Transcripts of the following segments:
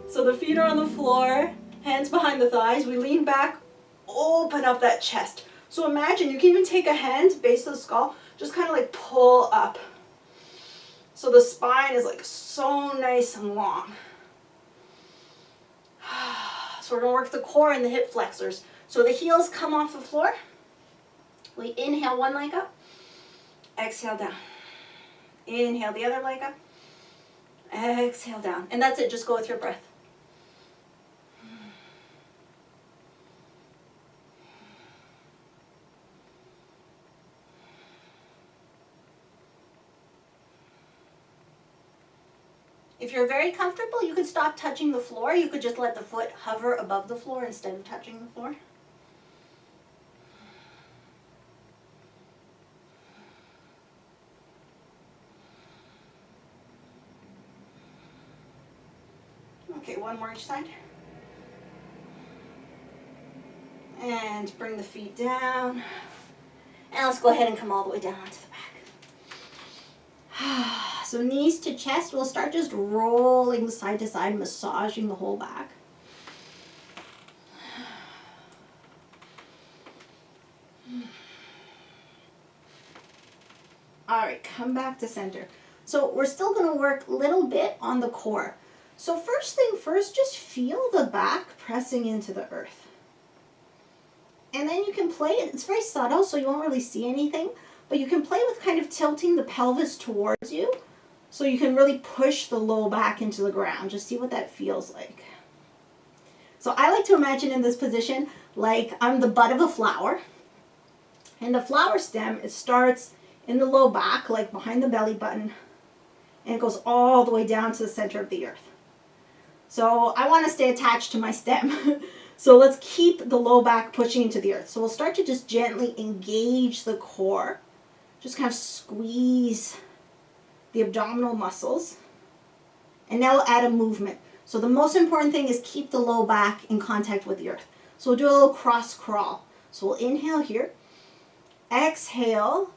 So the feet are on the floor, hands behind the thighs. We lean back, open up that chest. So imagine, you can even take a hand, base of the skull, just kind of like pull up. So the spine is like so nice and long. So we're going to work the core and the hip flexors. So the heels come off the floor. We inhale one leg up. Exhale down. Inhale the other leg up. Exhale down. And that's it. Just go with your breath. If you're very comfortable, you could stop touching the floor. You could just let the foot hover above the floor instead of touching the floor. Okay, one more each side. And bring the feet down. And let's go ahead and come all the way down onto the back. So knees to chest, we'll start just rolling side to side, massaging the whole back. All right, come back to center. So we're still going to work a little bit on the core. So first thing first, just feel the back pressing into the earth. And then you can play it. It's very subtle, so you won't really see anything. But you can play with kind of tilting the pelvis towards you. So you can really push the low back into the ground. Just see what that feels like. So I like to imagine in this position like I'm the bud of a flower. And the flower stem, it starts in the low back, like behind the belly button. And it goes all the way down to the center of the earth. So I want to stay attached to my stem. So let's keep the low back pushing into the earth. So we'll start to just gently engage the core. Just kind of squeeze the abdominal muscles. And now we'll add a movement. So the most important thing is keep the low back in contact with the earth. So we'll do a little cross crawl. So we'll inhale here. Exhale.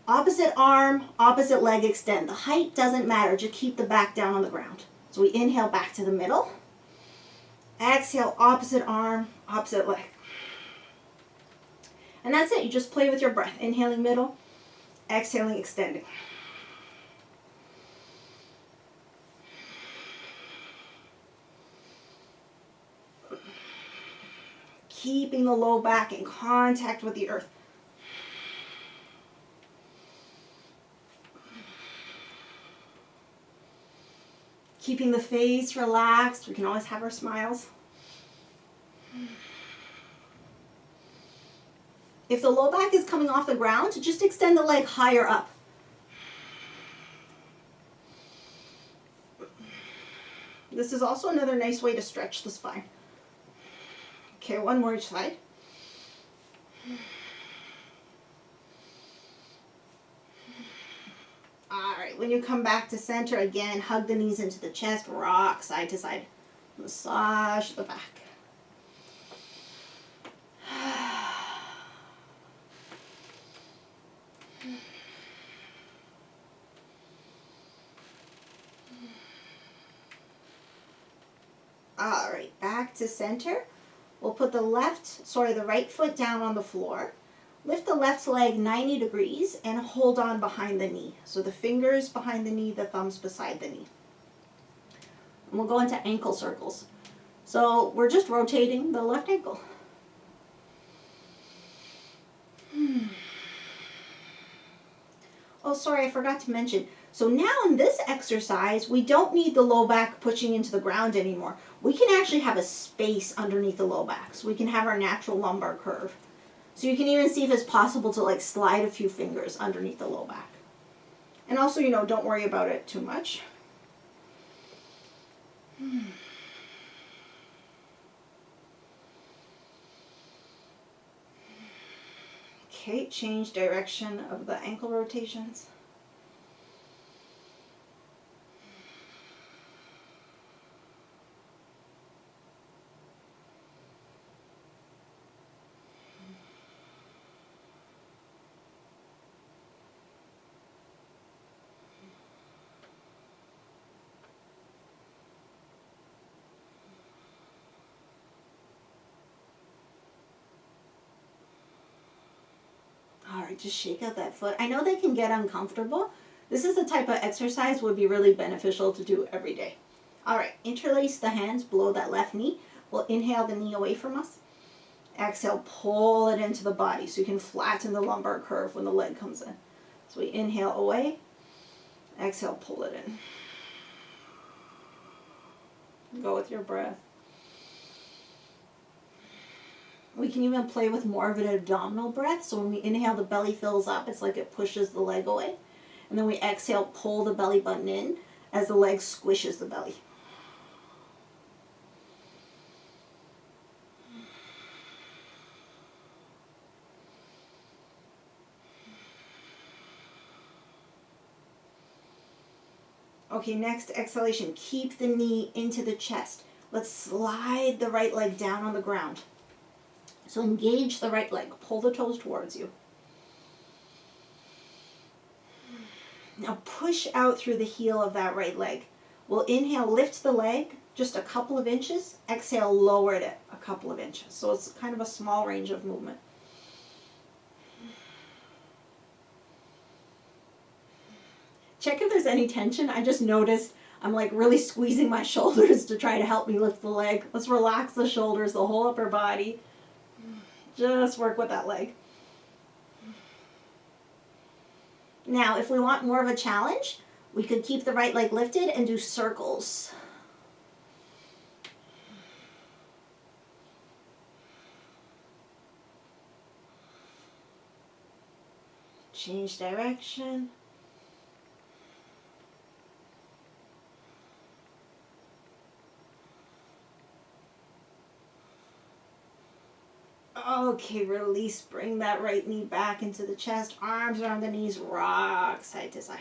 Opposite arm, opposite leg extend. The height doesn't matter. Just keep the back down on the ground. So we inhale back to the middle. Exhale, opposite arm, opposite leg. And that's it. You just play with your breath. Inhaling middle, exhaling, extending. Keeping the low back in contact with the earth. Keeping the face relaxed. We can always have our smiles. If the low back is coming off the ground, just extend the leg higher up. This is also another nice way to stretch the spine. Okay, one more each side. All right, when you come back to center, again, hug the knees into the chest, rock side to side. Massage the back. All right, back to center. We'll put the right foot down on the floor. Lift the left leg 90 degrees and hold on behind the knee. So the fingers behind the knee, the thumbs beside the knee. And we'll go into ankle circles. So we're just rotating the left ankle. Oh, sorry, I forgot to mention. So now in this exercise, we don't need the low back pushing into the ground anymore. We can actually have a space underneath the low back. So we can have our natural lumbar curve. So you can even see if it's possible to like slide a few fingers underneath the low back. And also, don't worry about it too much. Okay, change direction of the ankle rotations. right, just shake out that foot. I know they can get uncomfortable. This is the type of exercise would be really beneficial to do every day. All right, interlace the hands below that left knee. We'll inhale the knee away from us. Exhale, pull it into the body so you can flatten the lumbar curve when the leg comes in. So we inhale away. Exhale, pull it in. Go with your breath. We can even play with more of an abdominal breath. So when we inhale, the belly fills up. It's like it pushes the leg away. And then we exhale, pull the belly button in as the leg squishes the belly. Okay, next exhalation, keep the knee into the chest. Let's slide the right leg down on the ground. So engage the right leg, pull the toes towards you. Now push out through the heel of that right leg. We'll inhale, lift the leg just a couple of inches. Exhale, lower it a couple of inches. So it's kind of a small range of movement. Check if there's any tension. I just noticed I'm like really squeezing my shoulders to try to help me lift the leg. Let's relax the shoulders, the whole upper body. Just work with that leg. Now, if we want more of a challenge, we could keep the right leg lifted and do circles. Change direction. Okay, release. Bring that right knee back into the chest. Arms around the knees. Rock side to side.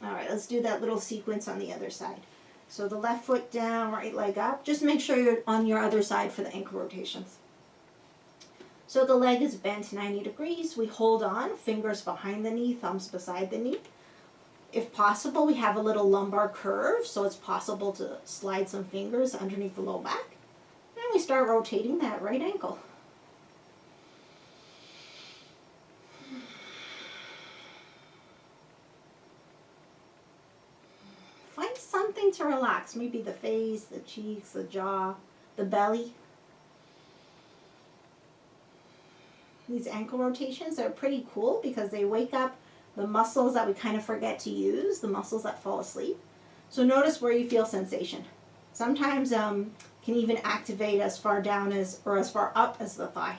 All right, let's do that little sequence on the other side. So the left foot down, right leg up. Just make sure you're on your other side for the ankle rotations. So the leg is bent 90 degrees. We hold on, fingers behind the knee, thumbs beside the knee. If possible, we have a little lumbar curve, so it's possible to slide some fingers underneath the low back. And we start rotating that right ankle. Find something to relax, maybe the face, the cheeks, the jaw, the belly. These ankle rotations are pretty cool because they wake up the muscles that we kind of forget to use, the muscles that fall asleep. So notice where you feel sensation. Sometimes can even activate as far down as, or as far up as the thigh.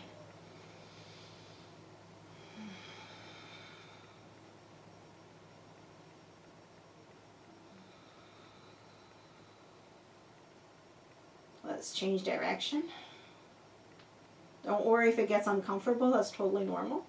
Let's change direction. Don't worry if it gets uncomfortable, that's totally normal.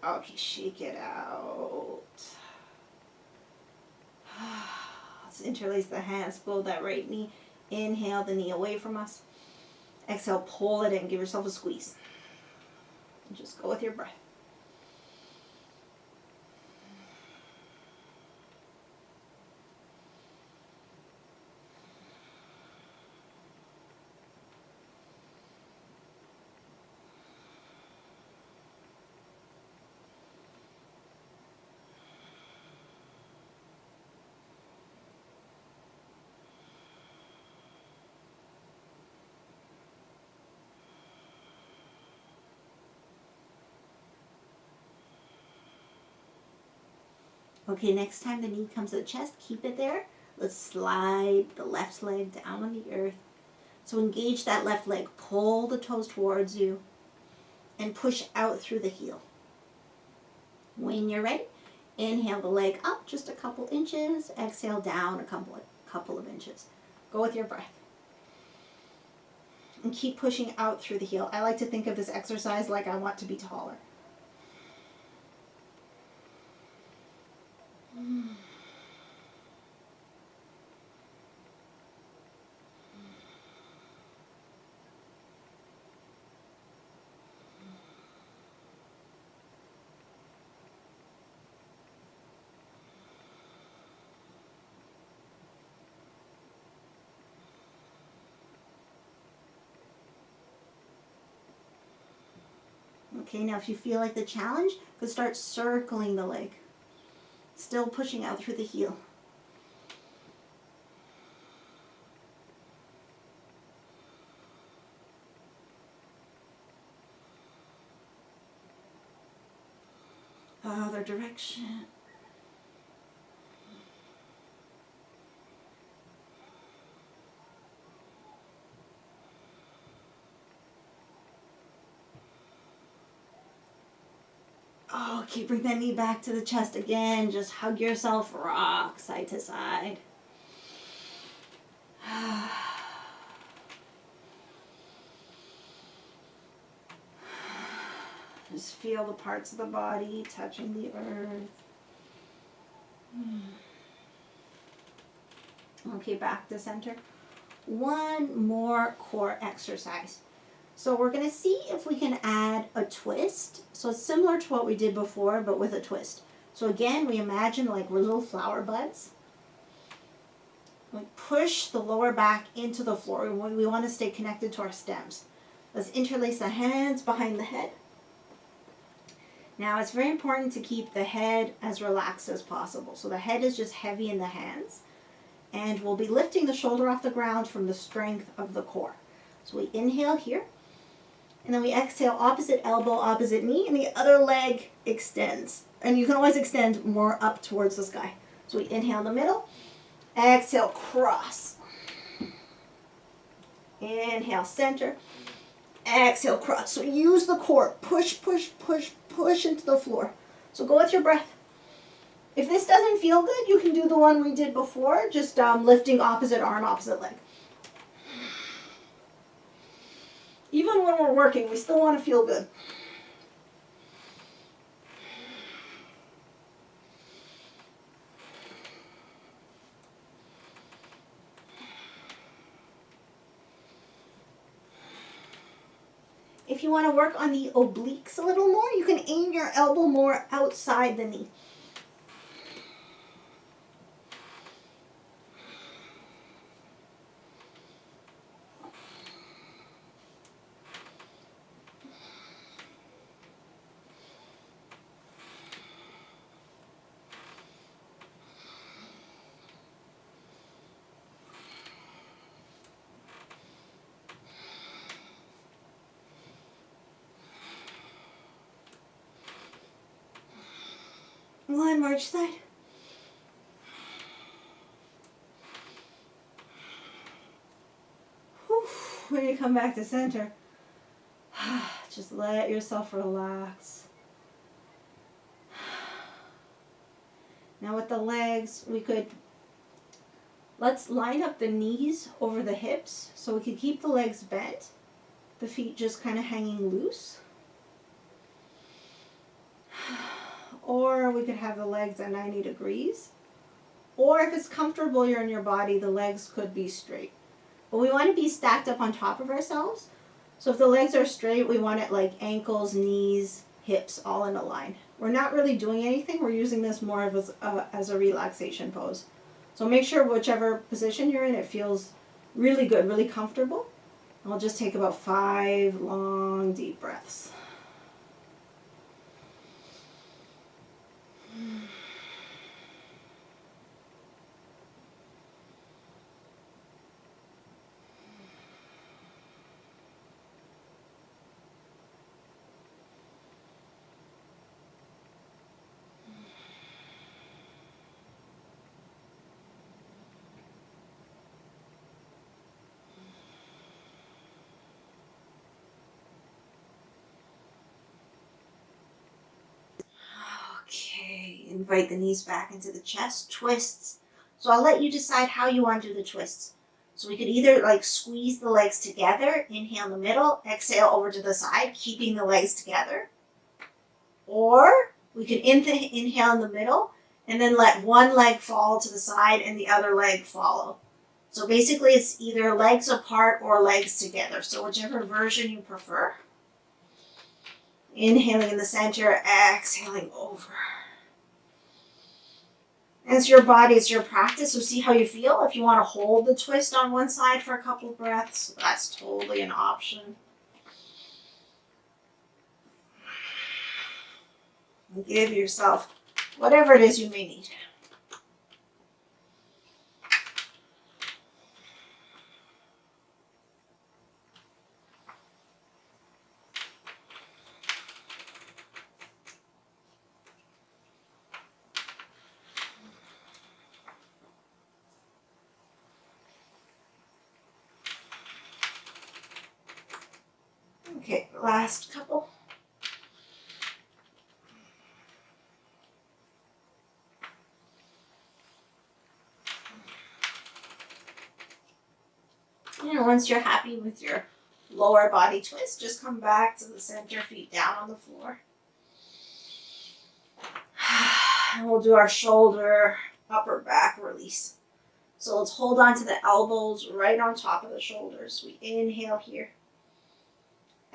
Okay, shake it out. Let's interlace the hands below that right knee. Inhale the knee away from us. Exhale, pull it in. Give yourself a squeeze. And just go with your breath. Okay, next time the knee comes to the chest, keep it there. Let's slide the left leg down on the earth. So engage that left leg. Pull the toes towards you and push out through the heel. When you're ready, inhale the leg up just a couple inches. Exhale down a couple of inches. Go with your breath. And keep pushing out through the heel. I like to think of this exercise like I want to be taller. Okay, now if you feel like the challenge, you could start circling the leg. Still pushing out through the heel. Other direction. Okay, bring that knee back to the chest again. Just hug yourself, rock side to side. Just feel the parts of the body touching the earth. Okay, back to center. One more core exercise. So we're going to see if we can add a twist. So it's similar to what we did before, but with a twist. So again, we imagine like we're little flower buds. We push the lower back into the floor. We want to stay connected to our stems. Let's interlace the hands behind the head. Now it's very important to keep the head as relaxed as possible. So the head is just heavy in the hands. And we'll be lifting the shoulder off the ground from the strength of the core. So we inhale here. And then we exhale, opposite elbow, opposite knee, and the other leg extends. And you can always extend more up towards the sky. So we inhale in the middle, exhale, cross. Inhale, center, exhale, cross. So use the core, push, push, push, push into the floor. So go with your breath. If this doesn't feel good, you can do the one we did before, just lifting opposite arm, opposite leg. Even when we're working, we still want to feel good. If you want to work on the obliques a little more, you can aim your elbow more outside the knee. One more each side. Whew. When you come back to center, just let yourself relax. Now with the legs, let's line up the knees over the hips so we can keep the legs bent, the feet just kind of hanging loose. Or we could have the legs at 90 degrees. Or if it's comfortable, you're in your body, the legs could be straight. But we want to be stacked up on top of ourselves. So if the legs are straight, we want it like ankles, knees, hips, all in a line. We're not really doing anything. We're using this more of as a relaxation pose. So make sure whichever position you're in, it feels really good, really comfortable. And we'll just take about 5 long, deep breaths. Okay, invite the knees back into the chest, twists. So I'll let you decide how you want to do the twists. So we could either like squeeze the legs together, inhale in the middle, exhale over to the side, keeping the legs together. Or we could inhale in the middle, and then let one leg fall to the side and the other leg follow. So basically it's either legs apart or legs together. So whichever version you prefer. Inhaling in the center, exhaling over. And it's your body, it's your practice, so see how you feel. If you want to hold the twist on one side for a couple of breaths, that's totally an option. And give yourself whatever it is you may need. Okay, last couple. And once you're happy with your lower body twist, just come back to the center, feet down on the floor. And we'll do our shoulder, upper back release. So let's hold on to the elbows right on top of the shoulders. We inhale here.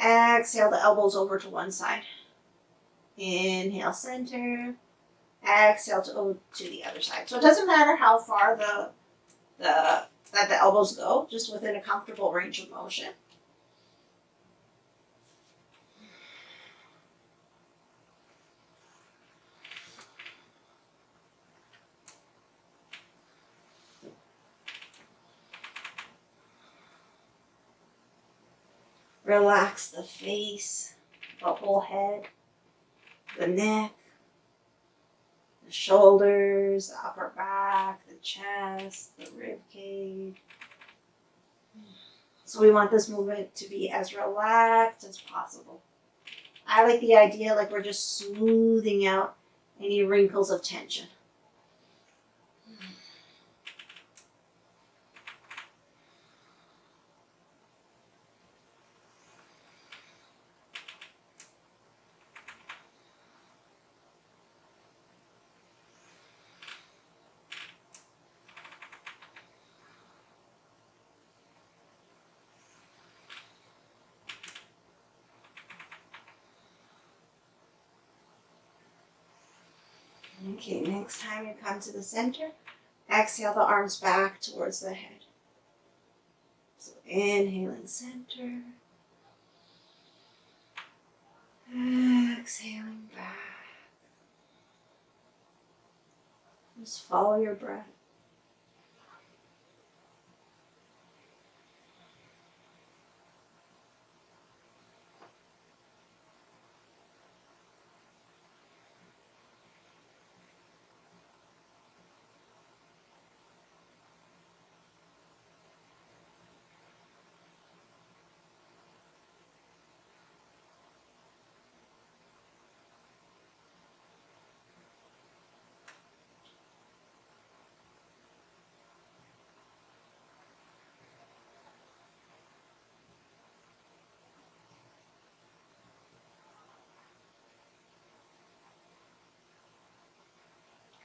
Exhale the elbows over to one side. Inhale center. Exhale to the other side. So it doesn't matter how far that the elbows go, just within a comfortable range of motion. Relax the face, the whole head, the neck, the shoulders, the upper back, the chest, the rib cage. So we want this movement to be as relaxed as possible. I like the idea like we're just smoothing out any wrinkles of tension. Okay, next time you come to the center, exhale the arms back towards the head. So inhaling center. Exhaling back. Just follow your breath.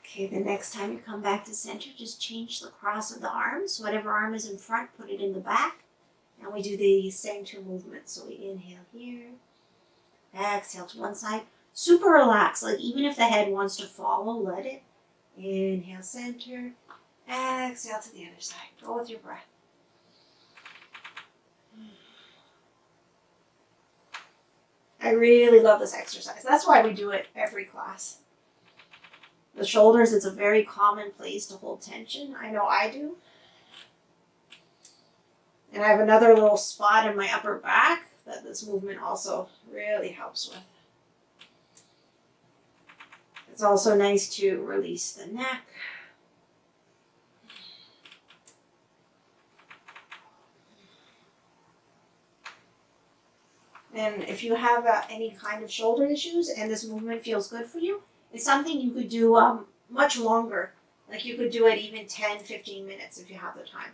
Okay, the next time you come back to center, just change the cross of the arms. Whatever arm is in front, put it in the back. And we do the same two movements. So we inhale here, exhale to one side. Super relaxed, like even if the head wants to follow, let it. Inhale center, exhale to the other side. Go with your breath. I really love this exercise. That's why we do it every class. The shoulders, it's a very common place to hold tension. I know I do. And I have another little spot in my upper back that this movement also really helps with. It's also nice to release the neck. And if you have any kind of shoulder issues and this movement feels good for you, it's something you could do much longer. Like you could do it even 10, 15 minutes if you have the time.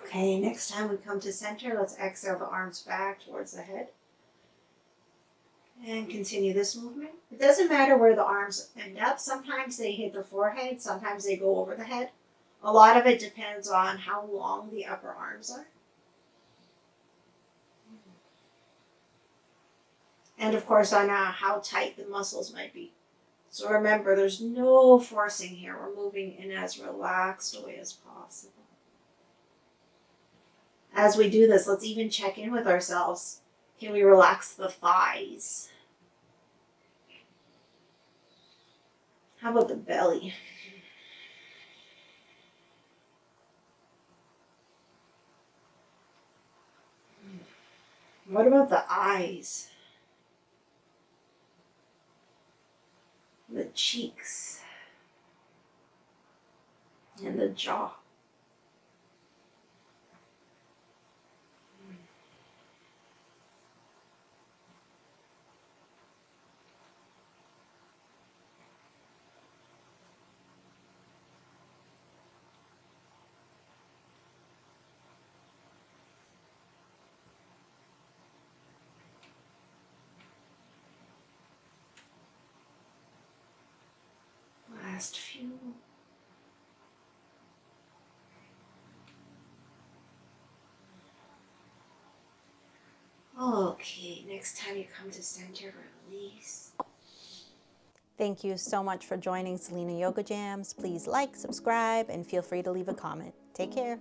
Okay, next time we come to center, let's exhale the arms back towards the head. And continue this movement. It doesn't matter where the arms end up. Sometimes they hit the forehead, sometimes they go over the head. A lot of it depends on how long the upper arms are. And of course on how tight the muscles might be. So remember, there's no forcing here. We're moving in as relaxed a way as possible. As we do this, let's even check in with ourselves. Can we relax the thighs? How about the belly? What about the eyes? The cheeks? And the jaw? Last few. Okay, next time you come to center, release. Thank you so much for joining Selena Yoga Jams. Please like, subscribe, and feel free to leave a comment. Take care.